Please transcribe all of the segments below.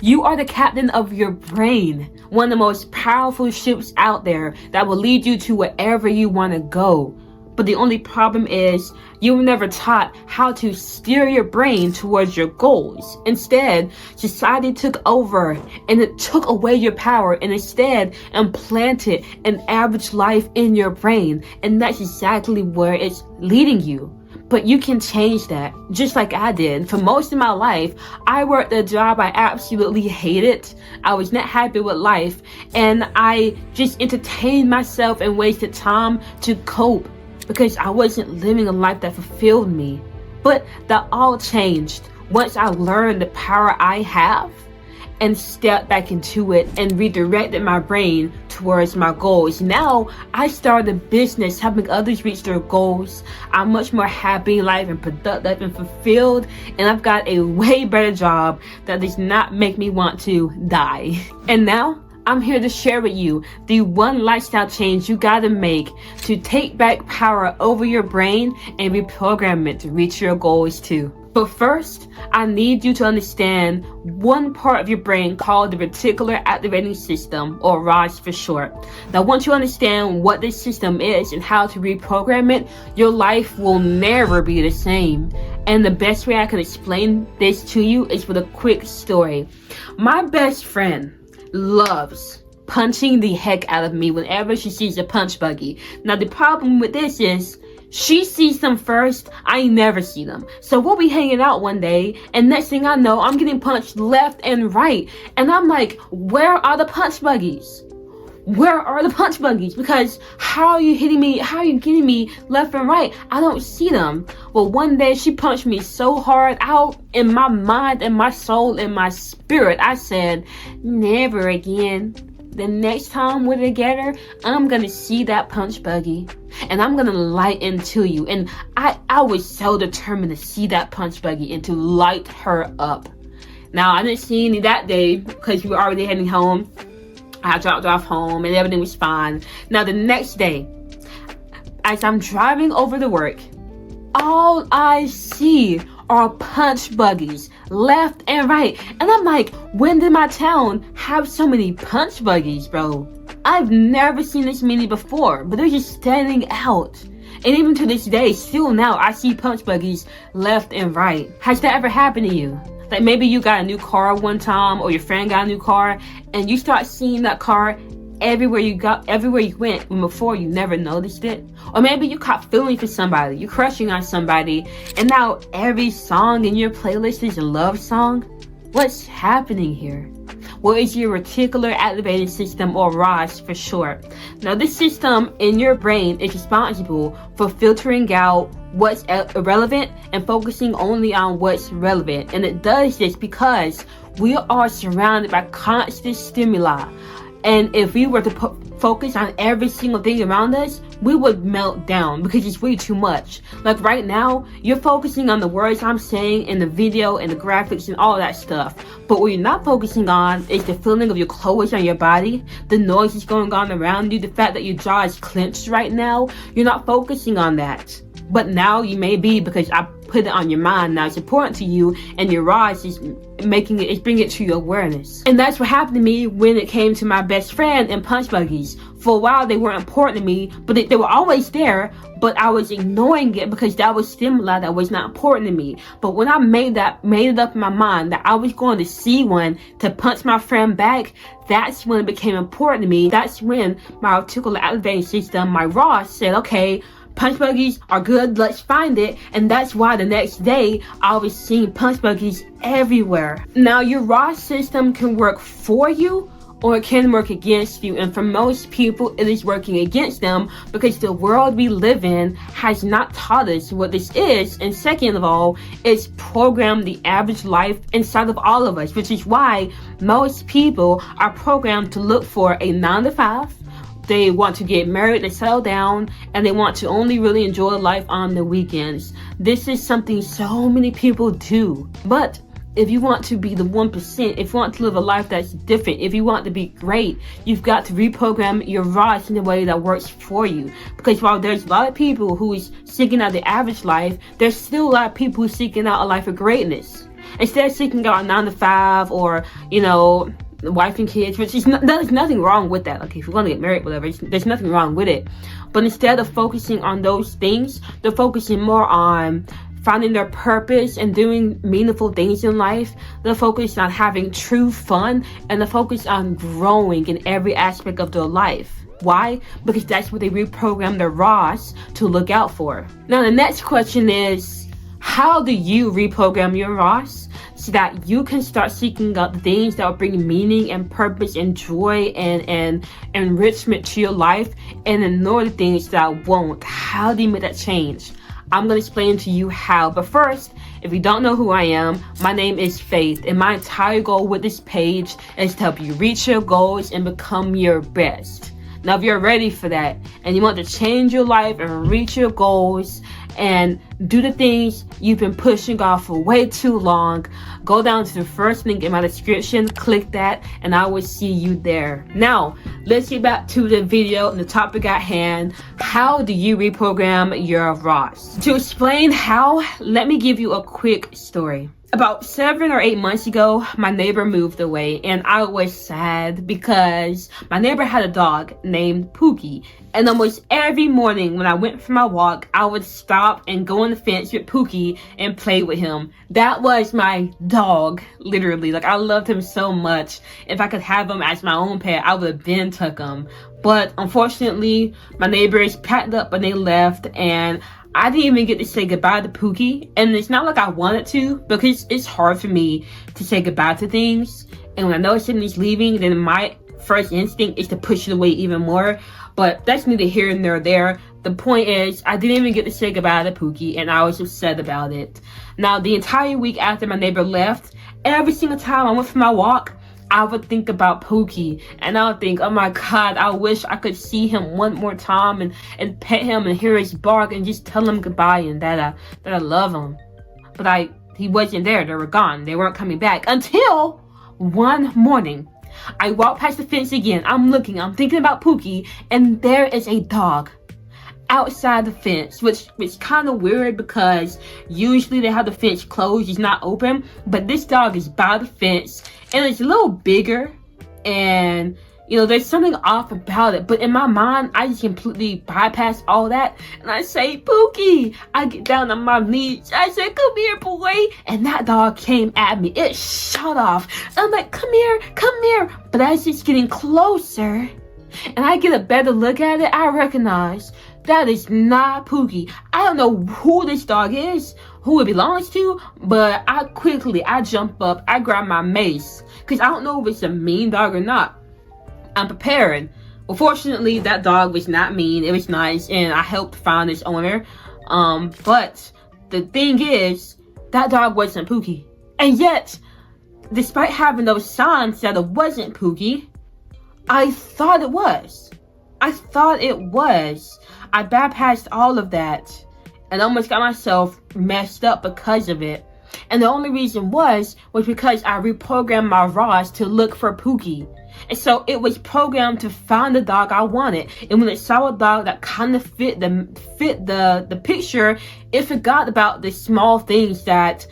You are the captain of your brain, one of the most powerful ships out there that will lead you to wherever you want to go. But the only problem is you were never taught how to steer your brain towards your goals. Instead, society took over and it took away your power and instead implanted an average life in your brain. And that's exactly where it's leading you. But you can change that, just like I did. For most of my life, I worked a job I absolutely hated. I was not happy with life, and I just entertained myself and wasted time to cope because I wasn't living a life that fulfilled me. But that all changed once I learned the power I have and stepped back into it and redirected my brain towards my goals. Now, I started a business helping others reach their goals. I'm much more happy in life and productive and fulfilled, and I've got a way better job that does not make me want to die. And now, I'm here to share with you the one lifestyle change you gotta make to take back power over your brain and reprogram it to reach your goals too. But first, I need you to understand one part of your brain called the reticular activating system, or ROS for short. Now, once you understand what this system is and how to reprogram it, your life will never be the same. And the best way I can explain this to you is with a quick story. My best friend loves punching the heck out of me whenever she sees a punch buggy. Now, the problem with this is she sees them first, I never see them. So we'll be hanging out one day, and next thing I know, I'm getting punched left and right. And I'm like, where are the punch buggies? Where are the punch buggies? Because how are you hitting me? How are you getting me left and right? I don't see them. Well, one day she punched me so hard out in my mind and my soul and my spirit. I said, never again. The next time we're together, I'm gonna see that punch buggy and I'm gonna light into you. And I was so determined to see that punch buggy and to light her up. Now, I didn't see any that day because we were already heading home. I dropped off home and everything was fine. Now, the next day, as I'm driving over to work, all I see are punch buggies left and right. And I'm like, when did my town have so many punch buggies, bro? I've never seen this many before, but they're just standing out. And even to this day, still now, I see punch buggies left and right. Has that ever happened to you? Like maybe you got a new car one time, or your friend got a new car, and you start seeing that car everywhere you went, when before you never noticed it. Or maybe you caught feeling for somebody, you're crushing on somebody, and now every song in your playlist is a love song. What's happening here? Well, it's your reticular activating system, or ROS for short. Now, this system in your brain is responsible for filtering out what's irrelevant and focusing only on what's relevant. And it does this because we are surrounded by constant stimuli. And if we were to focus on every single thing around us, we would melt down because it's way too much. Like right now, you're focusing on the words I'm saying in the video and the graphics and all that stuff. But what you're not focusing on is the feeling of your clothes on your body, the noise that's going on around you, the fact that your jaw is clenched right now. You're not focusing on that. But now you may be, because I put it on your mind. Now it's important to you, and your ROS is bringing it to your awareness. And that's what happened to me when it came to my best friend and punch buggies. For a while, they weren't important to me, but they were always there, but I was ignoring it because that was stimuli that was not important to me. But when I made it up in my mind that I was going to see one to punch my friend back, that's when it became important to me. That's when my reticular activating system, my ROS, said, okay, punch buggies are good, let's find it. And that's why the next day I was seeing punch buggies everywhere. Now, your ROS system can work for you or it can work against you, and for most people it is working against them because the world we live in has not taught us what this is. And second of all, it's programmed the average life inside of all of us, which is why most people are programmed to look for a 9-to-5. They want to get married, they settle down, and they want to only really enjoy life on the weekends. This is something so many people do. But if you want to be the 1%, if you want to live a life that's different, if you want to be great, you've got to reprogram your ROS in a way that works for you. Because while there's a lot of people who is seeking out the average life, there's still a lot of people who are seeking out a life of greatness. Instead of seeking out a 9 to 5 or, wife and kids, which is there's nothing wrong with that. Like, if you want to get married, whatever, there's nothing wrong with it. But instead of focusing on those things, they're focusing more on finding their purpose and doing meaningful things in life. They're focused on having true fun, and they're focused on growing in every aspect of their life. Why? Because that's what they reprogram their Ross to look out for. Now, the next question is, how do you reprogram your Ross so that you can start seeking out the things that will bring meaning and purpose and joy and enrichment to your life, and ignore the things that won't? How do you make that change? I'm going to explain to you how. But first, if you don't know who I am, my name is Faith, and my entire goal with this page is to help you reach your goals and become your best. Now, if you're ready for that and you want to change your life and reach your goals and do the things you've been pushing off for way too long, go down to the first link in my description, click that, and I will see you there. Now, let's get back to the video and the topic at hand. How do you reprogram your Ross? To explain how, let me give you a quick story. About 7 or 8 months ago, my neighbor moved away, and I was sad because my neighbor had a dog named Pookie. And almost every morning when I went for my walk, I would stop and go on the fence with Pookie and play with him. That was my dog, literally. Like, I loved him so much. If I could have him as my own pet, I would have been took him. But unfortunately, my neighbors packed up and they left, and I didn't even get to say goodbye to Pookie. And it's not like I wanted to, because it's hard for me to say goodbye to things. And when I know somebody's leaving, then my first instinct is to push it away even more. But that's neither here nor there. The point is, I didn't even get to say goodbye to Pookie, and I was upset about it. Now, the entire week after my neighbor left, every single time I went for my walk, I would think about Pookie, and I would think, oh my God, I wish I could see him one more time and pet him and hear his bark and just tell him goodbye and that I love him. But he wasn't there. They were gone. They weren't coming back until one morning. I walked past the fence again. I'm looking. I'm thinking about Pookie, and there is a dog outside the fence, which kind of weird because usually they have the fence closed, it's not open, but this dog is by the fence, and it's a little bigger, and there's something off about it. But in my mind, I just completely bypass all that, and I say, Pookie. I get down on my knees. I say, come here, boy. And that dog came at me. It shot off. I'm like, come here, come here. But as it's getting closer, and I get a better look at it, I recognize that is not Pookie. I don't know who this dog is, who it belongs to, but I jump up, I grab my mace, because I don't know if it's a mean dog or not. I'm prepared. Well, fortunately, that dog was not mean. It was nice, and I helped find its owner. But the thing is, that dog wasn't Pookie. And yet, despite having those signs that it wasn't Pookie, I thought it was. I bypassed all of that and almost got myself messed up because of it. And the only reason was because I reprogrammed my Ross to look for Pookie. And so it was programmed to find the dog I wanted. And when it saw a dog that kind of fit the picture, it forgot about the small things that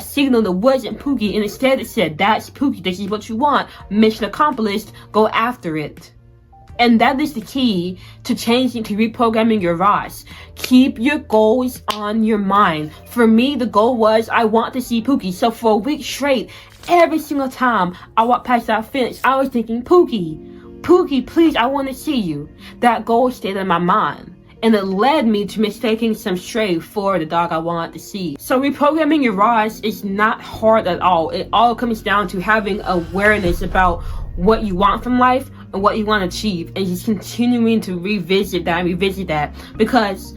signaled it wasn't Pookie. And instead it said, that's Pookie, this is what you want. Mission accomplished, go after it. And that is the key to changing, to reprogramming your Ross. Keep your goals on your mind. For me, the goal was I want to see Pookie. So for a week straight, every single time I walked past that fence, I was thinking, Pookie, Pookie, please, I want to see you. That goal stayed in my mind. And it led me to mistaking some stray for the dog I wanted to see. So reprogramming your Ross is not hard at all. It all comes down to having awareness about what you want from life and what you want to achieve, and just continuing to revisit that. Because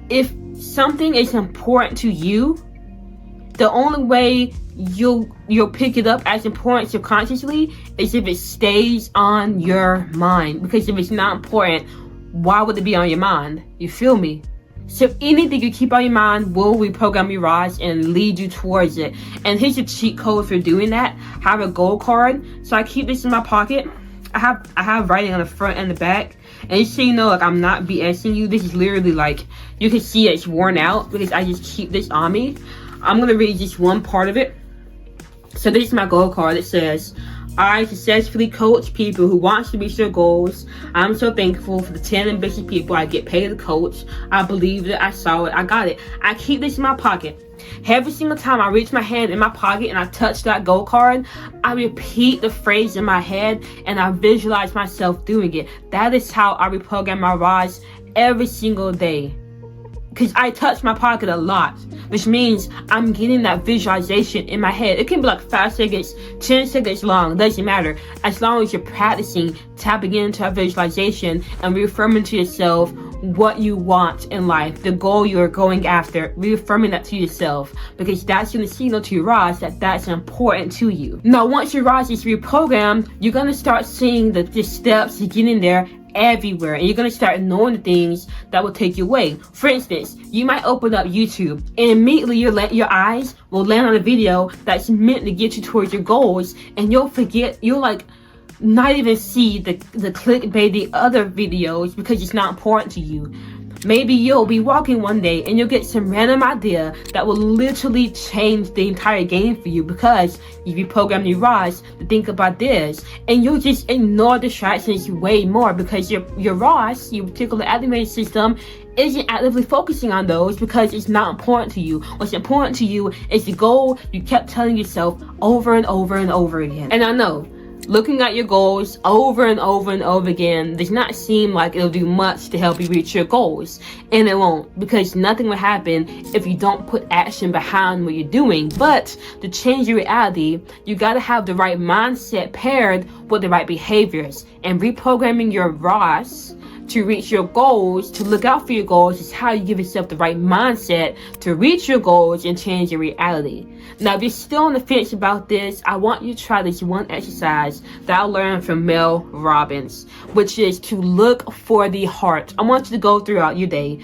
if something is important to you, the only way you'll pick it up as important subconsciously is if it stays on your mind. Because if it's not important, why would it be on your mind? You feel me? So anything you keep on your mind will reprogram your Ross and lead you towards it. And here's a cheat code for doing that. I have a goal card. So I keep this in my pocket. I have writing on the front and the back. And just so you know, like, I'm not BSing you. This is literally, like, you can see it's worn out because I just keep this on me. I'm going to read just one part of it. So this is my goal card. It says, I successfully coach people who want to reach their goals. I'm so thankful for the 10 ambitious people I get paid to coach. I believed it, I saw it, I got it. I keep this in my pocket. Every single time I reach my hand in my pocket and I touch that goal card, I repeat the phrase in my head and I visualize myself doing it. That is how I reprogram my rise every single day. Because I touch my pocket a lot, which means I'm getting that visualization in my head. It can be like 5 seconds, 10 seconds long, doesn't matter. As long as you're practicing tapping into a visualization and reaffirming to yourself what you want in life, the goal you're going after, reaffirming that to yourself, because that's going to signal to your rise that that's important to you. Now, once your rise is reprogrammed, you're going to start seeing the steps to getting there everywhere, and you're going to start knowing the things that will take you away. For instance, you might open up YouTube and immediately your eyes will land on a video that's meant to get you towards your goals, and you'll like not even see the clickbaity other videos because it's not important to you. Maybe you'll be walking one day and you'll get some random idea that will literally change the entire game for you because you reprogrammed your rise to think about this, and you'll just ignore distractions way more because your rise, your particular activated system, isn't actively focusing on those because it's not important to you. What's important to you is the goal you kept telling yourself over and over and over again. And I know looking at your goals over and over and over again does not seem like it'll do much to help you reach your goals, and it won't, because nothing will happen if you don't put action behind what you're doing. But to change your reality, you gotta have the right mindset paired with the right behaviors, and reprogramming your ROS to reach your goals, to look out for your goals, is how you give yourself the right mindset to reach your goals and change your reality. Now, if you're still on the fence about this, I want you to try this one exercise that I learned from Mel Robbins, which is to look for the heart. I want you to go throughout your day,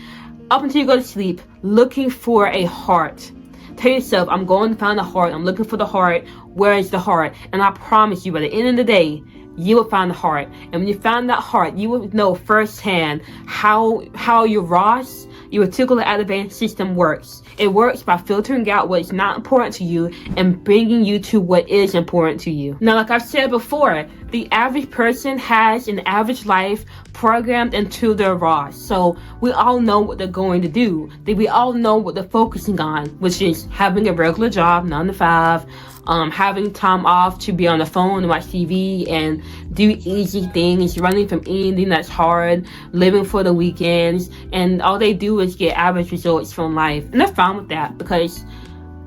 up until you go to sleep, looking for a heart. Tell yourself, I'm going to find the heart. I'm looking for the heart. Where is the heart? And I promise you, by the end of the day, you will find the heart. And when you find that heart, you will know firsthand how your ROS, your reticular activating system, works. It works by filtering out what is not important to you and bringing you to what is important to you. Now, like I've said before, the average person has an average life programmed into their ROS. So we all know what they're going to do. We all know what they're focusing on, which is having a regular job, 9 to 5, having time off to be on the phone and watch TV and do easy things, running from anything that's hard, living for the weekends, and all they do is get average results from life. And they're fine with that because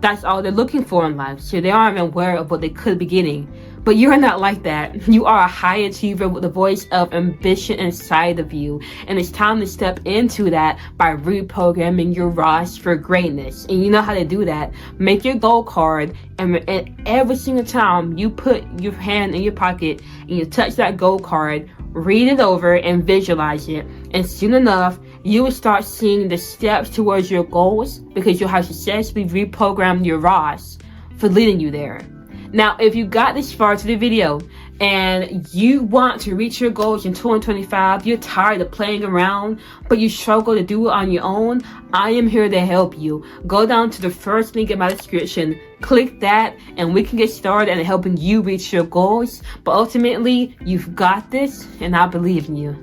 that's all they're looking for in life. So they aren't even aware of what they could be getting. But you're not like that. You are a high achiever with the voice of ambition inside of you. And it's time to step into that by reprogramming your ROS for greatness. And you know how to do that. Make your goal card, and every single time you put your hand in your pocket and you touch that goal card, read it over and visualize it. And soon enough, you will start seeing the steps towards your goals because you'll have successfully reprogrammed your ROS for leading you there. Now, if you got this far to the video and you want to reach your goals in 2025, you're tired of playing around, but you struggle to do it on your own, I am here to help you. Go down to the first link in my description, click that, and we can get started on helping you reach your goals. But ultimately, you've got this, and I believe in you.